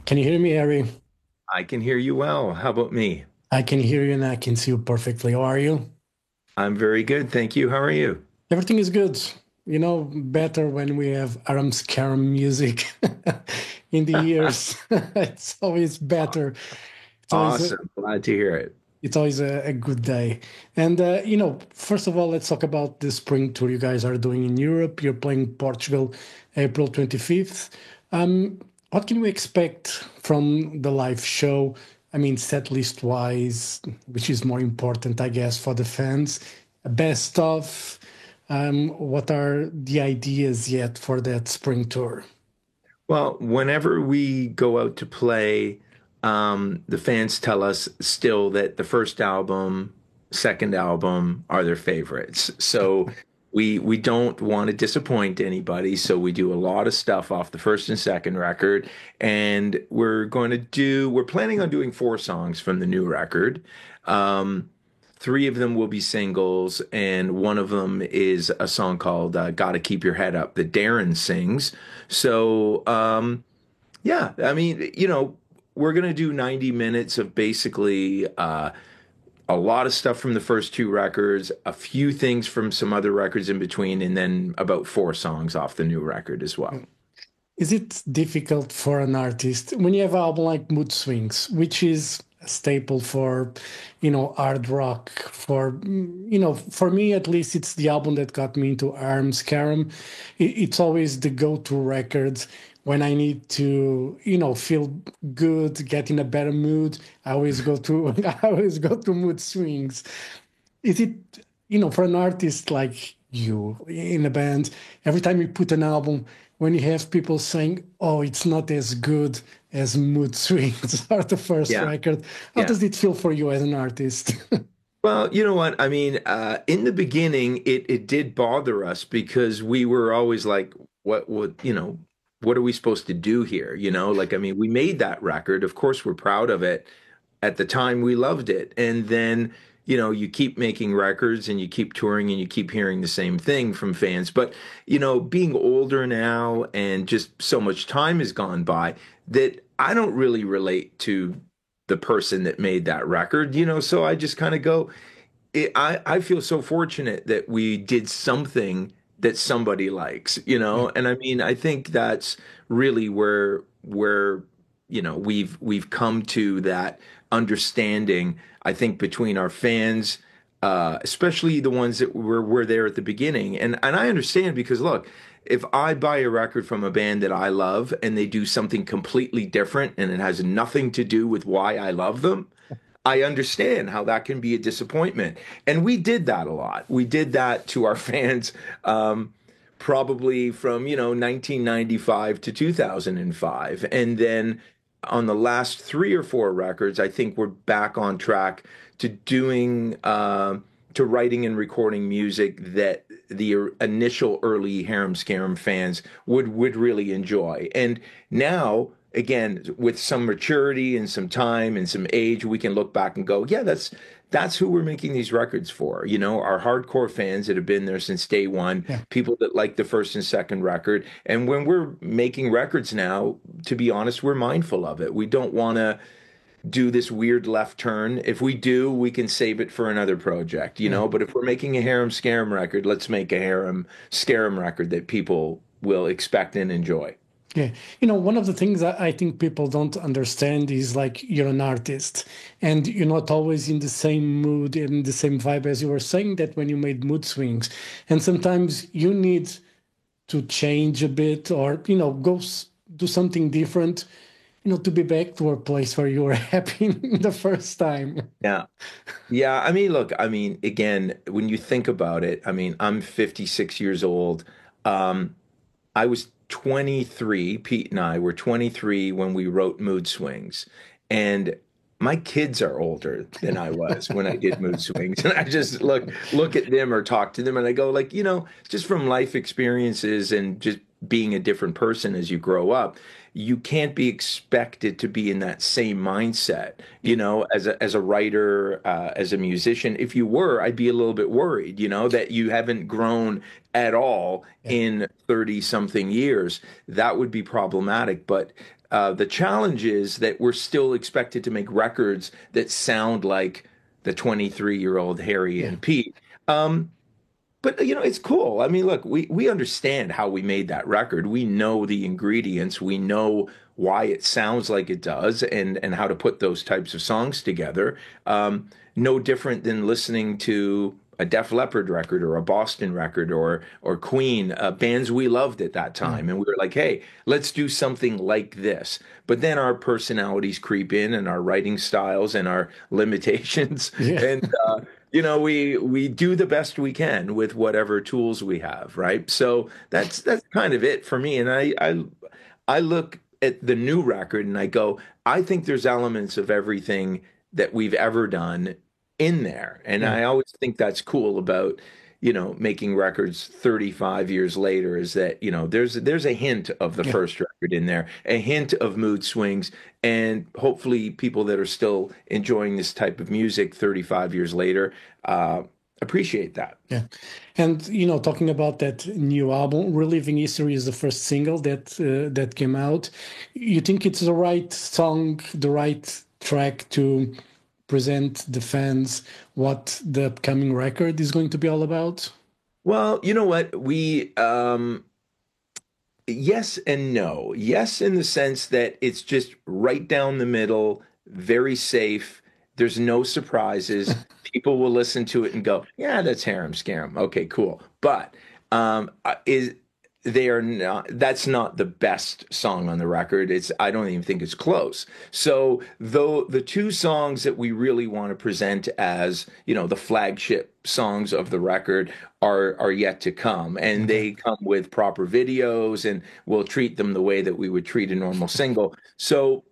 Can you hear me, Harry? I can hear you well. How about me? I can hear you and I can see you perfectly. How are you? I'm very good, thank you. How are you? Everything is good. Better when we have Aram Karam music in the ears. It's always better. It's always a, Awesome. Glad to hear it. it's always a good day. And first of all, let's talk about the spring tour you guys are doing in Europe. You're playing Portugal, April 25th. Um, what can we expect from the live show? I mean, set list wise, which is more important, I guess, for the fans. Best of, what are the ideas yet for that spring tour? Well, whenever we go out to play, the fans tell us still that the first album, second album are their favorites. So we don't want to disappoint anybody. So we do a lot of stuff off the first and second record. And we're planning on doing four songs from the new record. Um, Three of them will be singles, and one of them is a song called "Gotta Keep Your Head Up" that Darren sings. So, yeah, I mean, we're gonna do 90 minutes of basically a lot of stuff from the first two records, a few things from some other records in between, and then about four songs off the new record as well. Is it difficult for an artist when you have an album like Mood Swings, which is a staple for, hard rock? For me at least, it's the album that got me into Arms Carum. It's always the go-to record when I need to, feel good, get in a better mood. I always go to I always go to Mood Swings. Is it, for an artist like you in a band, every time you put an album, when you have people saying, "Oh, it's not as good as Mood Swings" or the first Yeah, record, how yeah. does it feel for you as an artist? Well, you know what? I mean, in the beginning, it did bother us because we were always like, what are we supposed to do here? Like, I mean, we made that record. Of course, we're proud of it. At the time, we loved it. And then, you keep making records and you keep touring and you keep hearing the same thing from fans. But, being older now and just so much time has gone by that I don't really relate to the person that made that record, so I just kind of go, I feel so fortunate that we did something that somebody likes, Yeah. and I mean, I think that's really where we've come to that understanding, I think, between our fans, especially the ones that were there at the beginning. And I understand because look, if I buy a record from a band that I love and they do something completely different and it has nothing to do with why I love them, I understand how that can be a disappointment. And we did that a lot. We did that to our fans, probably from, 1995 to 2005. And then on the last three or four records, I think we're back on track to to writing and recording music that the initial early Harem Scarum fans would really enjoy. And now, again, with some maturity and some time and some age, we can look back and go, yeah, that's who we're making these records for. Our hardcore fans that have been there since day one, Yeah. people that like the first and second record. And when we're making records now, to be honest, we're mindful of it. We don't want to do this weird left turn. If we do, we can save it for another project, Yeah. But if we're making a Harem Scarum record, let's make a Harem Scarum record that people will expect and enjoy. Yeah. One of the things I think people don't understand is like you're an artist and you're not always in the same mood and the same vibe as you were saying that when you made Mood Swings. And sometimes you need to change a bit or, do something different, to be back to a place where you were happy the first time. Yeah. Yeah, I mean, look, I mean, again, when you think about it, I mean, I'm 56 years old. Um, I was 23, Pete and I were 23 when we wrote Mood Swings. And my kids are older than I was when I did Mood Swings. And I just look at them or talk to them and I go like, just from life experiences and just being a different person as you grow up, you can't be expected to be in that same mindset, as a writer, as a musician. If you were, I'd be a little bit worried, that you haven't grown at all Yeah. in 30 something years. That would be problematic. But The challenge is that we're still expected to make records that sound like the 23-year-old Harry Yeah. and Pete. Um, but it's cool. I mean, look, we understand how we made that record. We know the ingredients. We know why it sounds like it does, and how to put those types of songs together. No different than listening to a Def Leppard record or a Boston record or Queen, bands we loved at that Yeah. time, and we were like, hey, let's do something like this. But then our personalities creep in, and our writing styles, and our limitations, Yeah. and we do the best we can with whatever tools we have, right? So that's kind of it for me. And I look at the new record and I go, I think there's elements of everything that we've ever done in there. And Yeah. I always think that's cool about, making records 35 years later, is that, there's a hint of the Yeah. first record in there, a hint of mood swings, and hopefully people that are still enjoying this type of music 35 years later uh, appreciate that. Yeah. And talking about that new album, Reliving History is the first single that came out. You think it's the right song, the right track to present the fans what the upcoming record is going to be all about? Well, you know what? Yes and no. Yes, in the sense that it's just right down the middle, very safe. There's no surprises. People will listen to it and go, "Yeah, that's Harem Scarum." Okay, cool. But is they are not. That's not the best song on the record. I don't even think it's close. So, though the two songs that we really want to present as, the flagship songs of the record are yet to come, and Okay. they come with proper videos, and we'll treat them the way that we would treat a normal single. So,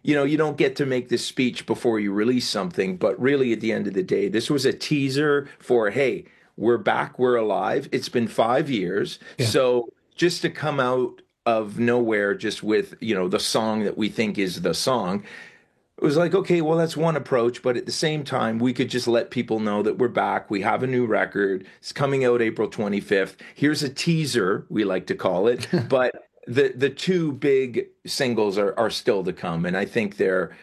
you don't get to make this speech before you release something, but really at the end of the day, this was a teaser for, hey, we're back, we're alive. It's been 5 years. Yeah. So just to come out of nowhere just with, the song that we think is the song, it was like, okay, well, that's one approach, but at the same time, we could just let people know that we're back. We have a new record. It's coming out April 25th. Here's a teaser, we like to call it, but the two big singles are still to come, and I think they're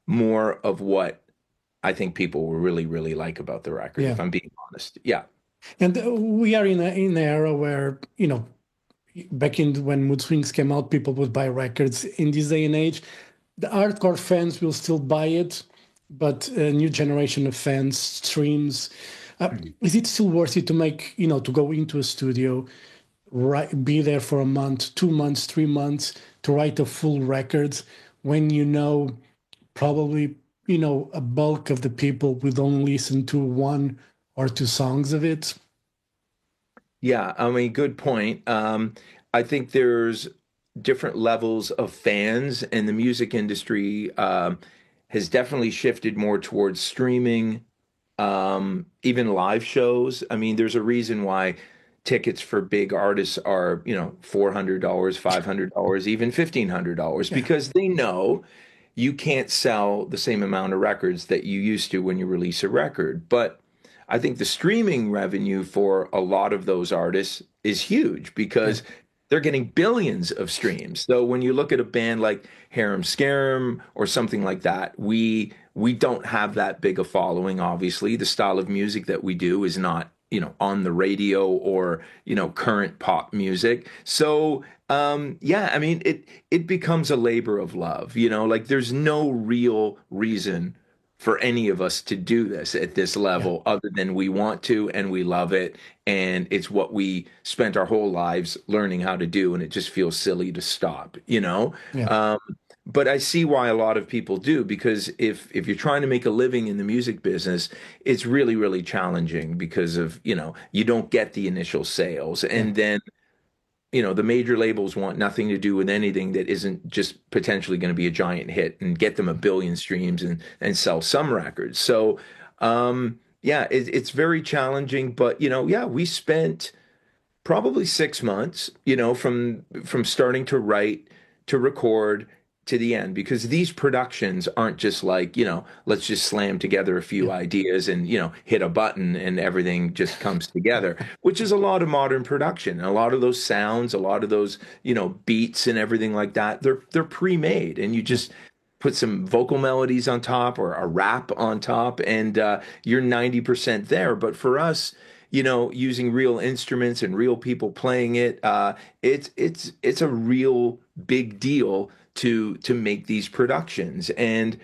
more of what I think people will really, really like about the record, Yeah. if I'm being honest. Yeah. And we are in an era where, back in when Mood Swings came out, people would buy records. In this day and age, the hardcore fans will still buy it, but a new generation of fans streams. Is it still worth it to make, to go into a studio, be there for a month, 2 months, 3 months to write a full record when probably, a bulk of the people would only listen to one or two songs of it? Yeah, I mean, good point. I think there's different levels of fans, and the music industry has definitely shifted more towards streaming, even live shows. I mean, there's a reason why tickets for big artists are, $400, $500, even $1,500, Yeah. because they know you can't sell the same amount of records that you used to when you release a record. But I think the streaming revenue for a lot of those artists is huge Yeah. because they're getting billions of streams. So when you look at a band like Harem Scarum or something like that, we don't have that big a following. Obviously, the style of music that we do is not, on the radio or, current pop music. So yeah, I mean, it becomes a labor of love, like there's no real reason for any of us to do this at this Yeah. level other than we want to and we love it, and it's what we spent our whole lives learning how to do, and it just feels silly to stop. Yeah. um, but I see why a lot of people do, because if you're trying to make a living in the music business, it's really, really challenging because of, you don't get the initial sales, Yeah. and then the major labels want nothing to do with anything that isn't just potentially going to be a giant hit and get them a billion streams and sell some records. So, yeah, it's very challenging. But yeah, we spent probably 6 months, from starting to write to record to the end, because these productions aren't just like, let's just slam together a few Yeah. ideas and, hit a button and everything just comes together, which is a lot of modern production. And a lot of those sounds, a lot of those, beats and everything like that, they're pre-made, and you Yeah. just put some vocal melodies on top or a rap on top, and you're 90% there. But for us, using real instruments and real people playing it, it's a real big deal to make these productions. And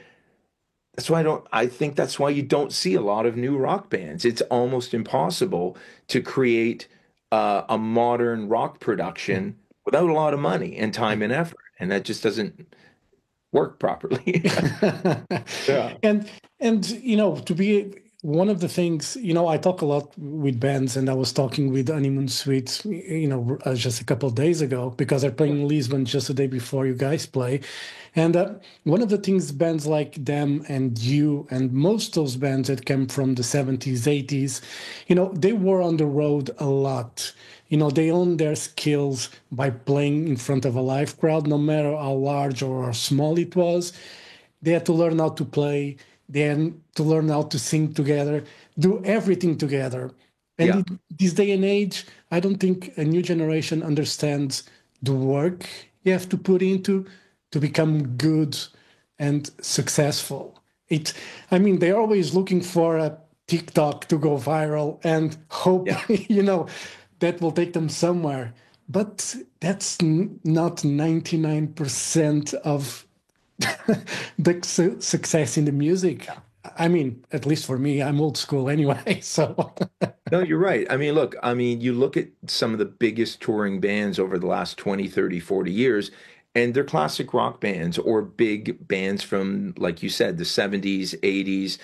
that's why I think that's why you don't see a lot of new rock bands. It's almost impossible to create a modern rock Yeah. production without a lot of money and Yeah. time and effort, and that just doesn't work properly. Yeah. and to be one of the things, I talk a lot with bands, and I was talking with Honeymoon Suite, just a couple of days ago, because they're playing in Lisbon just the day before you guys play. And one of the things bands like them and you and most those bands that came from the 70s, 80s, they were on the road a lot. They own their skills by playing in front of a live crowd, no matter how large or small it was. They had to learn how to play. They had to learn how to sing together, do everything together. And Yeah. in this day and age, I don't think a new generation understands the work you have to put into to become good and successful. They're always looking for a TikTok to go viral and hope, Yeah. that will take them somewhere. But that's not 99% of the success in the music. At least for me, I'm old school anyway. So, No, you're right. I mean, look, you look at some of the biggest touring bands over the last 20, 30, 40 years, and they're classic rock bands or big bands from, like you said, the 70s, 80s.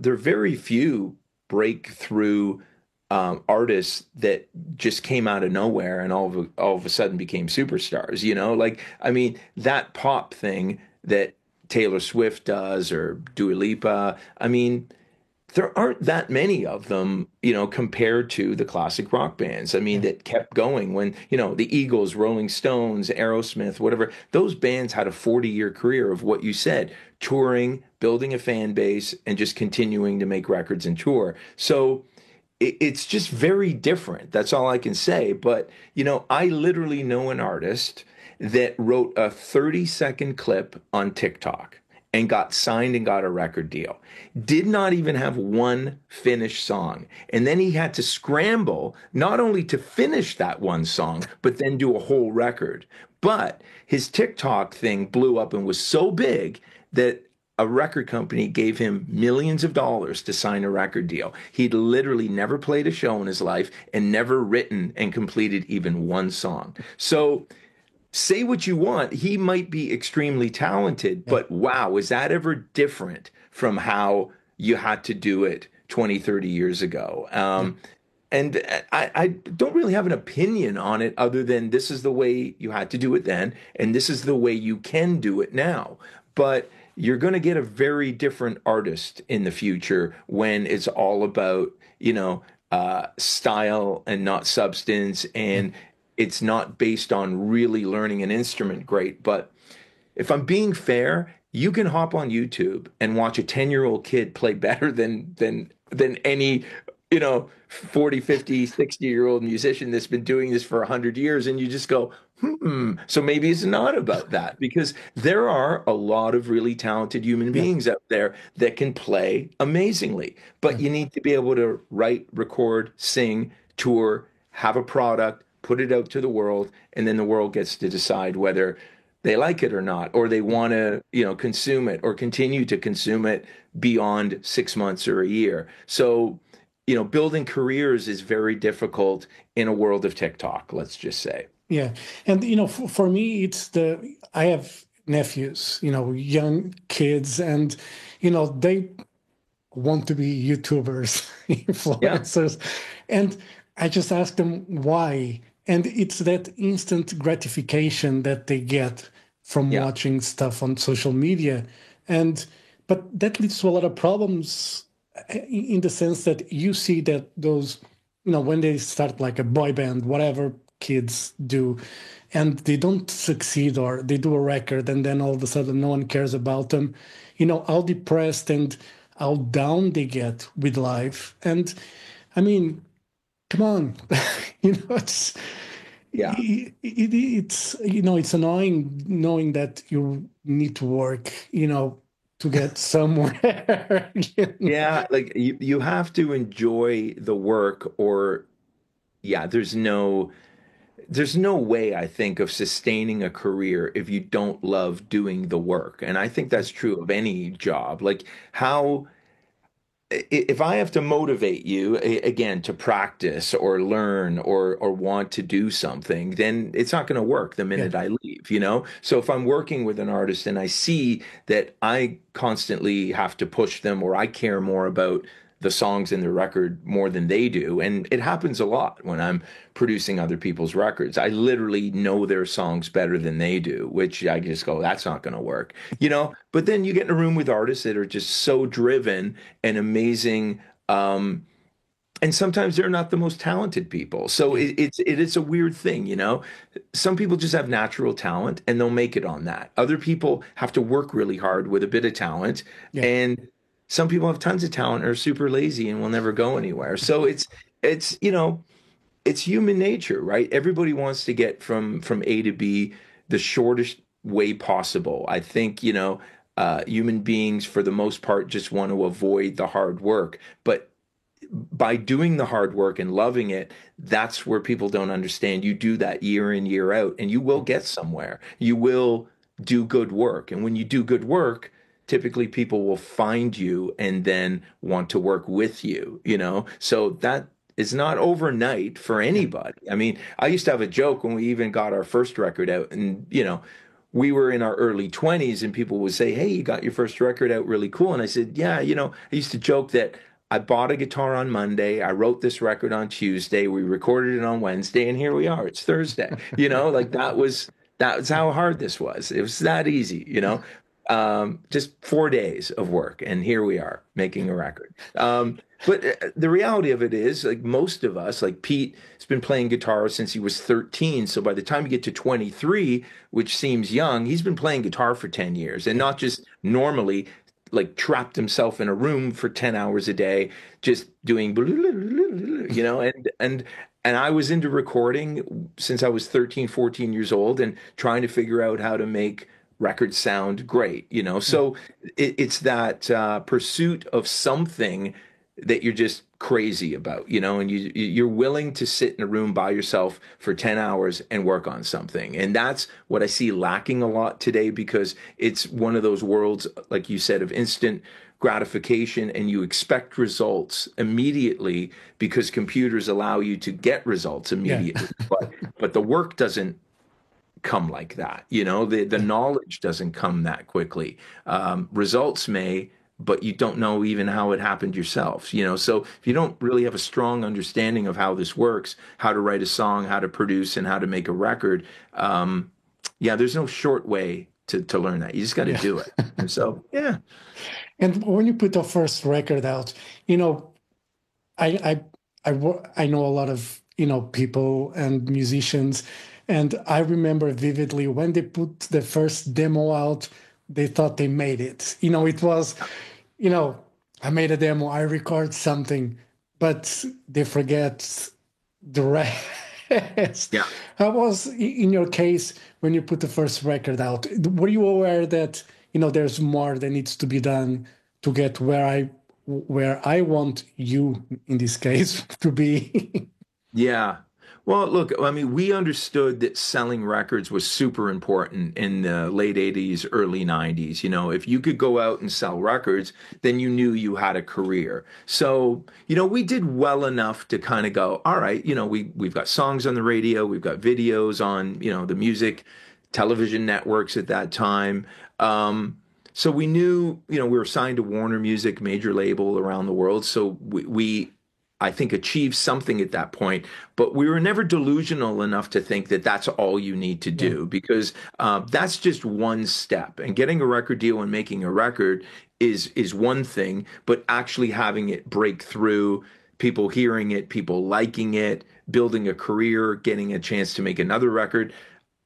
There are very few breakthrough artists that just came out of nowhere and all of a sudden became superstars, Like, that pop thing that Taylor Swift does or Dua Lipa, there aren't that many of them, compared to the classic rock bands. yeah, That kept going when, the Eagles, Rolling Stones, Aerosmith, whatever, those bands had a 40-year career of what you said, touring, building a fan base, and just continuing to make records and tour. So it's just very different. That's all I can say. But, I literally know an artist that wrote a 30-second clip on TikTok and got signed and got a record deal. Did not even have one finished song. And then he had to scramble not only to finish that one song, but then do a whole record. But his TikTok thing blew up and was so big that a record company gave him millions of dollars to sign a record deal. He'd literally never played a show in his life and never written and completed even one song. So say what you want. He might be extremely talented, yeah, but wow, is that ever different from how you had to do it 20, 30 years ago? yeah. And I don't really have an opinion on it other than this is the way you had to do it then, and this is the way you can do it now. But you're going to get a very different artist in the future when it's all about, style and not substance, Yeah. and it's not based on really learning an instrument great. But if I'm being fair, you can hop on YouTube and watch a 10-year-old kid play better than any, 40, 50, 60-year-old musician that's been doing this for 100 years. And you just go, so maybe it's not about that, because there are a lot of really talented human Yeah. beings out there that can play amazingly. Yeah. But you need to be able to write, record, sing, tour, have a product, put it out to the world, and then the world gets to decide whether they like it or not, or they want to, consume it or continue to consume it beyond 6 months or a year. So, building careers is very difficult in a world of TikTok, let's just say. Yeah. And, for me, I have nephews, young kids, and, they want to be YouTubers, Yeah, influencers. And I just ask them why. And it's that instant gratification that they get from yeah, watching stuff on social media. And, but that leads to a lot of problems in the sense that you see that those, when they start like a boy band, whatever kids do, and they don't succeed, or they do a record and then all of a sudden no one cares about them, how depressed and how down they get with life. And I mean, come on, it's Yeah. it's annoying knowing that you need to work, to get somewhere. Yeah, like you have to enjoy the work or yeah, there's no way I think of sustaining a career if you don't love doing the work. And I think that's true of any job. Like how if I have to motivate you again to practice or learn or want to do something, then it's not going to work the Yeah, minute I leave, you know? So if I'm working with an artist and I see that I constantly have to push them or I care more about the songs in the record more than they do, and it happens a lot when I'm producing other people's records. I literally know their songs better than they do, which I just go, that's not going to work, you know? But then you get in a room with artists that are just so driven and amazing. And sometimes they're not the most talented people. So yeah, it is a weird thing, you know. Some people just have natural talent and they'll make it on that. Other people have to work really hard with a bit of talent, yeah, and some people have tons of talent and are super lazy and will never go anywhere. So it's human nature, right? Everybody wants to get from A to B the shortest way possible. I think, human beings for the most part just want to avoid the hard work. But by doing the hard work and loving it, that's where people don't understand. You do that year in, year out, and you will get somewhere. You will do good work. And when you do good work, typically people will find you and then want to work with you, you know? So that is not overnight for yeah, anybody. I mean, I used to have a joke when we even got our first record out, and, we were in our early 20s and people would say, "Hey, you got your first record out, really cool." And I said, "Yeah, I used to joke that I bought a guitar on Monday. I wrote this record on Tuesday. We recorded it on Wednesday, and here we are. It's Thursday." Like that was how hard this was. It was that easy, just 4 days of work, and here we are making a record. But the reality of it is, like most of us, like Pete has been playing guitar since he was 13. So by the time you get to 23, which seems young, he's been playing guitar for 10 years and yeah, not just normally like trapped himself in a room for 10 hours a day just doing and I was into recording since I was 13, 14 years old and trying to figure out how to make records sound great. yeah. So it's that pursuit of something that you're just crazy about, and you're willing to sit in a room by yourself for 10 hours and work on something. And that's what I see lacking a lot today because it's one of those worlds, like you said, of instant gratification and you expect results immediately because computers allow you to get results Yeah. immediately. But the work doesn't come like that. The Yeah. knowledge doesn't come that quickly. Results may, but you don't know even how it happened yourself. So if you don't really have a strong understanding of how this works, how to write a song, how to produce, and how to make a record, yeah, there's no short way to learn that. You just got to Yeah. do it. And so, yeah, And when you put the first record out, you know, I I know a lot of, people and musicians, and I remember vividly when they put the first demo out, they thought they made it. It was, you know, I made a demo, I record something, but they forget the rest. yeah. How was in your case when you put the first record out? Were you aware that, there's more that needs to be done to get where I want you in this case to be? Yeah. Well, look, I mean, we understood that selling records was super important in the late 80s, early 90s. If you could go out and sell records, then you knew you had a career. So, we did well enough to kind of go, all right, we've got songs on the radio, we've got videos on, the music, television networks at that time. So we knew, we were signed to Warner Music, major label around the world. So we I think, achieved something at that point. But we were never delusional enough to think that that's all you need to Yeah, do because that's just one step. And getting a record deal and making a record is one thing, but actually having it break through, people hearing it, people liking it, building a career, getting a chance to make another record.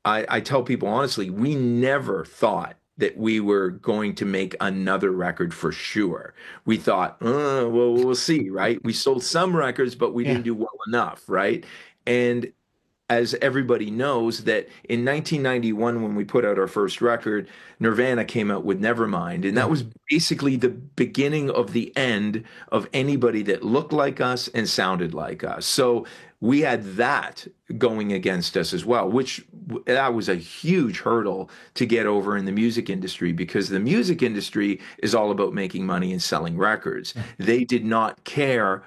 I tell people honestly, we never thought that we were going to make another record for sure. We thought, well, we'll see, right? We sold some records, but we Yeah. didn't do well enough, right? And as everybody knows, that in 1991, when we put out our first record, Nirvana came out with Nevermind. And that Yeah. was basically the beginning of the end of anybody that looked like us and sounded like us. So we had that going against us as well, which that was a huge hurdle to get over in the music industry, because the music industry is all about making money and selling records. They did not care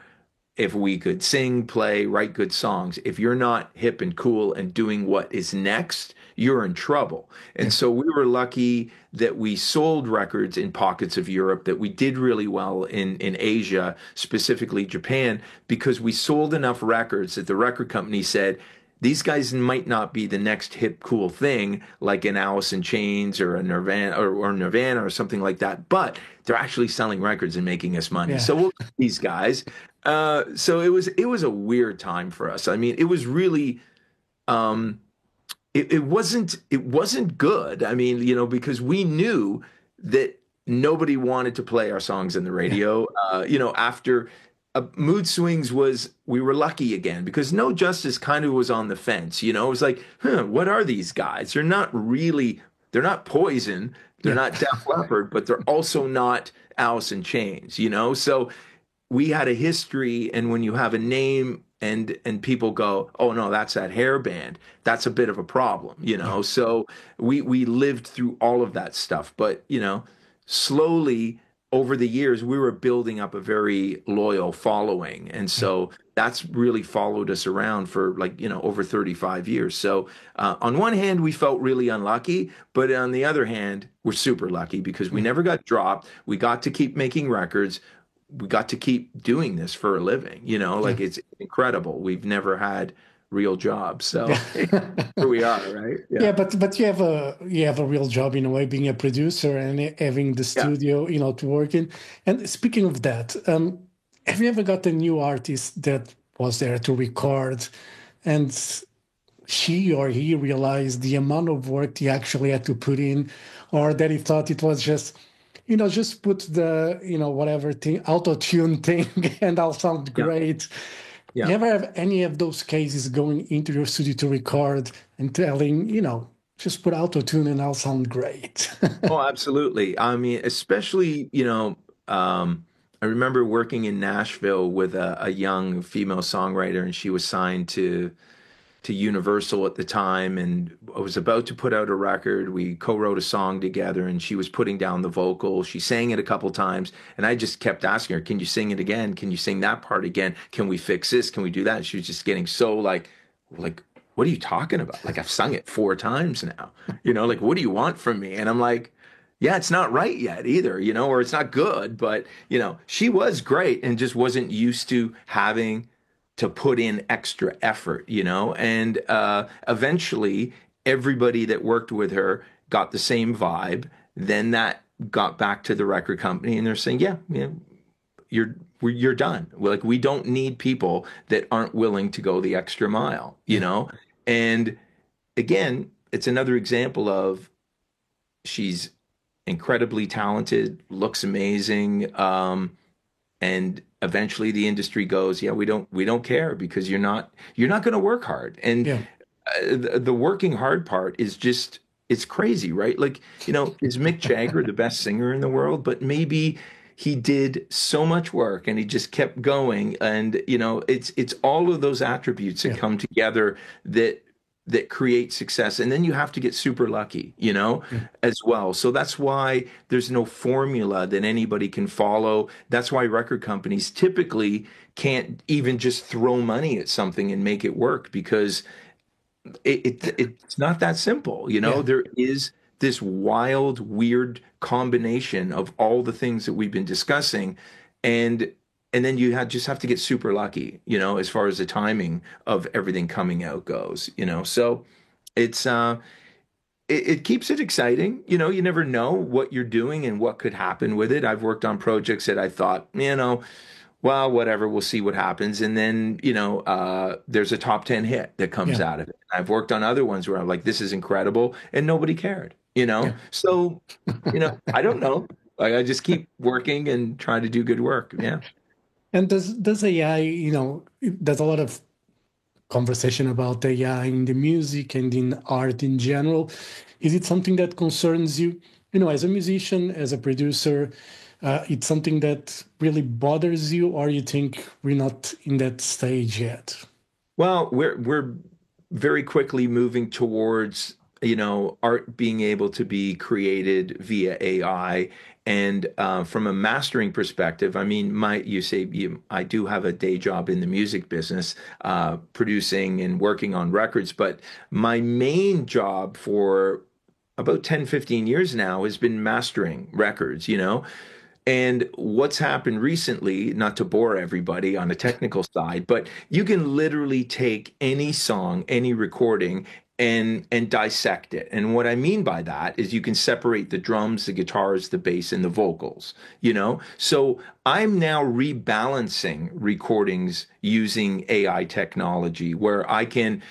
if we could sing, play, write good songs. If you're not hip and cool and doing what is next, you're in trouble. Yeah. And so we were lucky that we sold records in pockets of Europe, that we did really well in Asia, specifically Japan, because we sold enough records that the record company said, these guys might not be the next hip cool thing like an Alice in Chains or a Nirvana or Nirvana or something like that, but they're actually selling records and making us money. Yeah. So we'll these guys. So it was a weird time for us. I mean, it was really um, it wasn't good. I mean, because we knew that nobody wanted to play our songs in the Yeah. radio. After Mood Swings was, we were lucky again because No Justice kind of was on the fence. It was like, what are these guys? They're not Poison, they're Yeah. not Def Leppard, but they're also not Alice in Chains. So we had a history, and when you have a name and people go, oh no, that's that hair band, that's a bit of a problem. Yeah. So we lived through all of that stuff, but slowly over the years we were building up a very loyal following, and Yeah. so that's really followed us around for, like, over 35 years. So on one hand we felt really unlucky, but on the other hand we're super lucky because we Yeah. never got dropped. We got to keep making records. We got to keep doing this for a living, Yeah. like, it's incredible. We've never had real jobs. So here Yeah. we are, right? Yeah. Yeah, but you have a real job in a way, being a producer and having the Yeah. studio, to work in. And speaking of that, have you ever got a new artist that was there to record, and she or he realized the amount of work he actually had to put in, or that he thought it was just put the, whatever thing, auto tune thing, and I'll sound Yeah. great. You Yeah. ever have any of those cases going into your studio to record and telling, just put auto tune and I'll sound great? Oh, absolutely. I mean, especially, I remember working in Nashville with a young female songwriter, and she was signed to Universal at the time, and I was about to put out a record. We co-wrote a song together, and she was putting down the vocal. She sang it a couple times, and I just kept asking her, "Can you sing it again? Can you sing that part again? Can we fix this? Can we do that?" And she was just getting so like, what are you talking about? Like, I've sung it 4 times now. Like, what do you want from me? And I'm like, yeah, it's not right yet either, or it's not good, but she was great and just wasn't used to having to put in extra effort, and eventually everybody that worked with her got the same vibe. Then that got back to the record company, and they're saying, yeah, yeah, you're done. Like, we don't need people that aren't willing to go the extra mile, Yeah, And again, it's another example of, she's incredibly talented, looks amazing, and eventually the industry goes, yeah, we don't care, because you're not going to work hard. And yeah, the working hard part is just, it's crazy, right? Like, is Mick Jagger the best singer in the world? But maybe he did so much work and he just kept going. And it's all of those attributes that yeah, come together that create success. And then you have to get super lucky, yeah, as well. So that's why there's no formula that anybody can follow. That's why record companies typically can't even just throw money at something and make it work, because it's not that simple. yeah, There is this wild, weird combination of all the things that we've been discussing, and then just have to get super lucky, as far as the timing of everything coming out goes. So it's it keeps it exciting. You never know what you're doing and what could happen with it. I've worked on projects that I thought, well, whatever, we'll see what happens. And then, there's a top 10 hit that comes Yeah, out of it. I've worked on other ones where I'm like, this is incredible, and nobody cared. yeah. So, I don't know. Like, I just keep working and trying to do good work. Yeah. And does AI, there's a lot of conversation about AI in the music and in art in general. Is it something that concerns you? As a musician, as a producer, it's something that really bothers you, or you think we're not in that stage yet? Well, we're very quickly moving towards, art being able to be created via AI. And from a mastering perspective, I mean, I do have a day job in the music business, producing and working on records, but my main job for about 10, 15 years now has been mastering records. And what's happened recently, not to bore everybody on a technical side, but you can literally take any song, any recording, and dissect it. And what I mean by that is you can separate the drums, the guitars, the bass, and the vocals. So I'm now rebalancing recordings using AI technology where I can,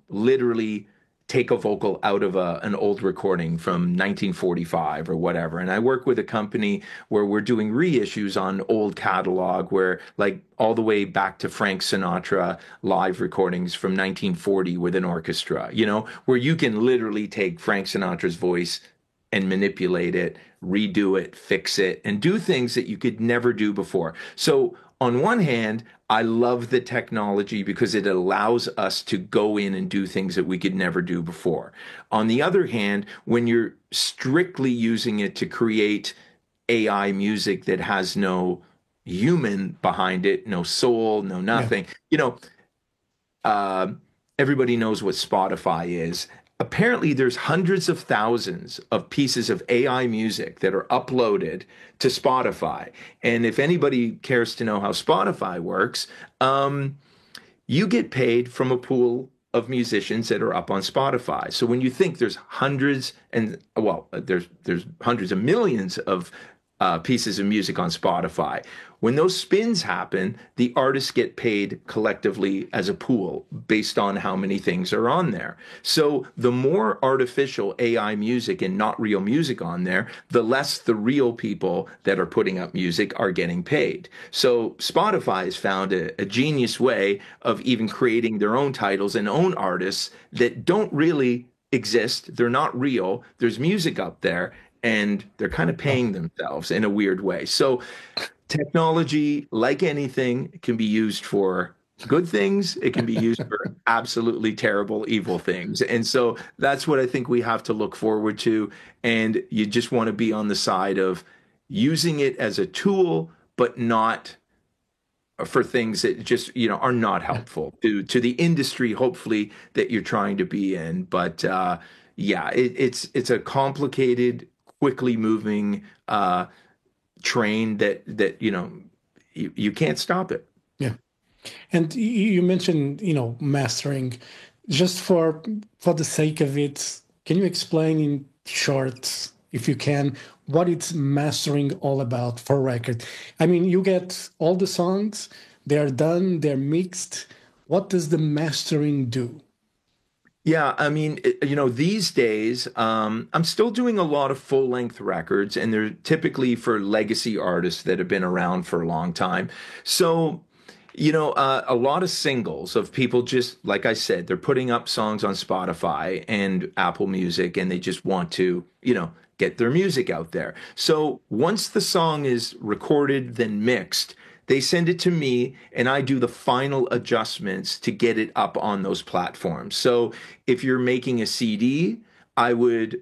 literally take a vocal out of an old recording from 1945 or whatever. And I work with a company where we're doing reissues on old catalog where like all the way back to Frank Sinatra live recordings from 1940 with an orchestra, where you can literally take Frank Sinatra's voice and manipulate it, redo it, fix it, and do things that you could never do before. So, on one hand, I love the technology because it allows us to go in and do things that we could never do before. On the other hand, when you're strictly using it to create AI music that has no human behind it, no soul, no Yeah. nothing, uh, everybody knows what Spotify is. Apparently, there's hundreds of thousands of pieces of AI music that are uploaded to Spotify. And if anybody cares to know how Spotify works, you get paid from a pool of musicians that are up on Spotify. So when you think there's hundreds and well, there's hundreds of millions of pieces of music on Spotify. When those spins happen, the artists get paid collectively as a pool based on how many things are on there. So the more artificial AI music and not real music on there, the less the real people that are putting up music are getting paid. So Spotify has found a genius way of even creating their own titles and own artists that don't really exist. They're not real. There's music up there and they're kind of Oh, paying themselves in a weird way. So technology, like anything, can be used for good things. It can be used for absolutely terrible, evil things. And so that's what I think we have to look forward to. And you just want to be on the side of using it as a tool, but not for things that just are not yeah. helpful to the industry hopefully that you're trying to be in. But yeah, it's a complicated, quickly moving train that you can't stop it. Yeah. And you mentioned, mastering. Just for the sake of it, can you explain in short, if you can, what it's mastering all about for record? I mean, you get all the songs, they're done, they're mixed. What does the mastering do? Yeah, I mean, these days, I'm still doing a lot of full length records, and they're typically for legacy artists that have been around for a long time. So, a lot of singles of people just, like I said, they're putting up songs on Spotify and Apple Music, and they just want to, get their music out there. So once the song is recorded, then mixed, they send it to me and I do the final adjustments to get it up on those platforms. So if you're making a CD, I would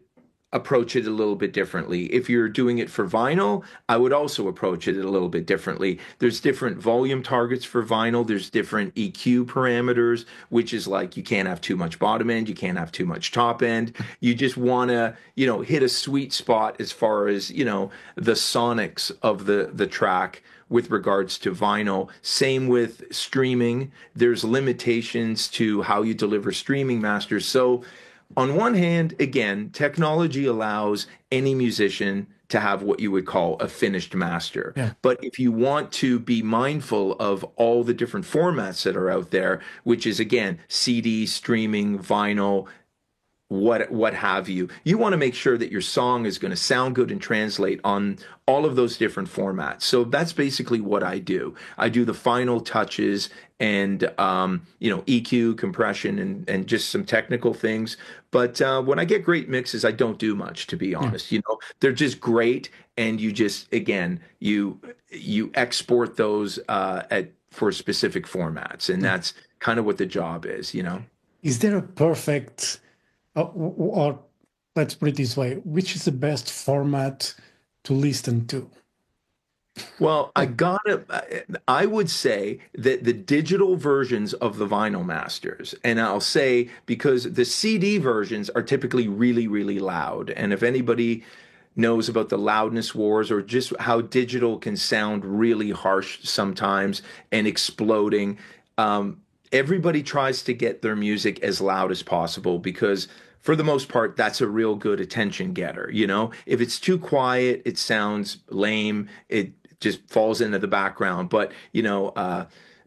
approach it a little bit differently. If you're doing it for vinyl, I would also approach it a little bit differently. There's different volume targets for vinyl. There's different EQ parameters, which is like you can't have too much bottom end, you can't have too much top end. You just want to, hit a sweet spot as far as, the sonics of the track with regards to vinyl. Same with streaming. There's limitations to how you deliver streaming masters. So on one hand, again, technology allows any musician to have what you would call a finished master. Yeah. But if you want to be mindful of all the different formats that are out there, which is again, CD, streaming, vinyl, what have you. You want to make sure that your song is going to sound good and translate on all of those different formats. So that's basically what I do. I do the final touches and EQ, compression, and just some technical things. But when I get great mixes, I don't do much, to be Yeah. honest. They're just great, and you just again you export those at for specific formats, and Yeah. that's kind of what the job is. Is there a perfect, or let's put it this way, which is the best format to listen to? Well, I would say that the digital versions of the vinyl masters, and I'll say because the CD versions are typically really, really loud. And if anybody knows about the loudness wars or just how digital can sound really harsh sometimes and exploding, everybody tries to get their music as loud as possible because for the most part, that's a real good attention getter. If it's too quiet, it sounds lame. It just falls into the background. But,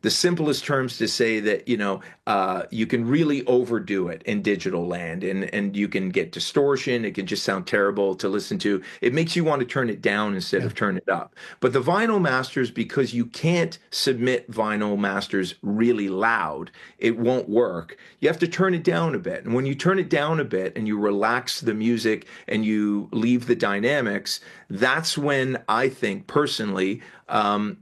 the simplest terms to say that, you can really overdo it in digital land and you can get distortion. It can just sound terrible to listen to. It makes you want to turn it down instead of turn it up. But the vinyl masters, because you can't submit vinyl masters really loud, it won't work. You have to turn it down a bit. And when you turn it down a bit and you relax the music and you leave the dynamics, that's when I think personally,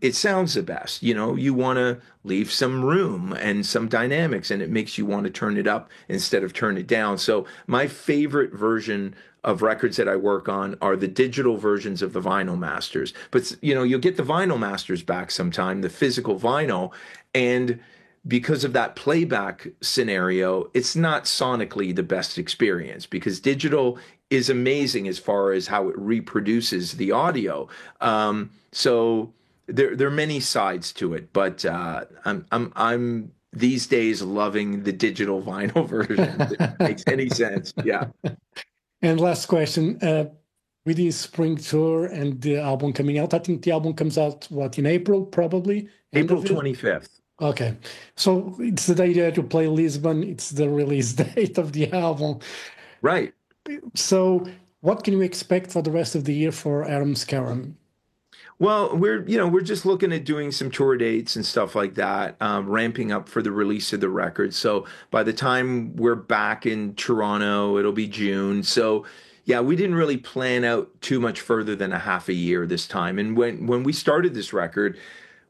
it sounds the best. You want to leave some room and some dynamics, and it makes you want to turn it up instead of turn it down. So my favorite version of records that I work on are the digital versions of the vinyl masters. But you'll get the vinyl masters back sometime, the physical vinyl, and because of that playback scenario, it's not sonically the best experience because digital is amazing as far as how it reproduces the audio. So there are many sides to it, but I'm these days loving the digital vinyl version. If it makes any sense. Yeah. And last question, with the spring tour and the album coming out, I think the album comes out, what, in April, probably? End April of it? 25th. Okay. So it's the day that you play Lisbon, it's the release date of the album. Right. So what can we expect for the rest of the year for Aram Scarum? Well, we're just looking at doing some tour dates and stuff like that, ramping up for the release of the record. So by the time we're back in Toronto, it'll be June. So yeah, we didn't really plan out too much further than a half a year this time. And when we started this record,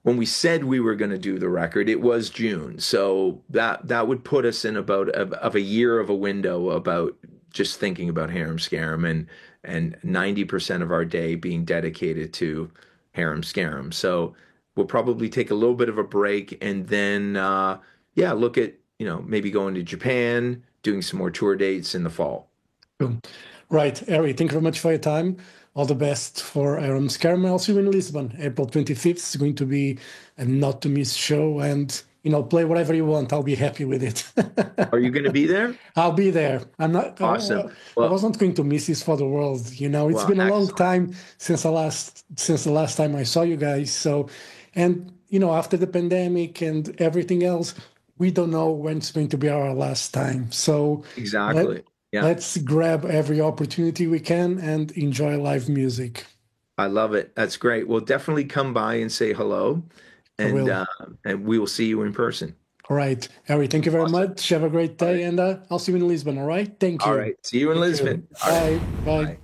when we said we were going to do the record, it was June. So that would put us in about of a year of a window about just thinking about Harum Scarum and 90% of our day being dedicated to Harum Scarum. So we'll probably take a little bit of a break and then look at, maybe going to Japan, doing some more tour dates in the fall. Cool. Right, Ari, thank you very much for your time. All the best for Aram Scarum. I'll see you in Lisbon, April 25th. It's going to be a not to miss show, and play whatever you want. I'll be happy with it. Are you going to be there? I'll be there. I'm not. Awesome. I wasn't going to miss this for the world. It's been a long time since the last time I saw you guys. So, and after the pandemic and everything else, we don't know when it's going to be our last time. So exactly. Yeah. Let's grab every opportunity we can and enjoy live music. I love it. That's great. Well, definitely come by and say hello, and we will see you in person. All right, Harry, thank you very much. Have a great day, and I'll see you in Lisbon. All right, thank you. All right, see you in Lisbon. Bye. Bye.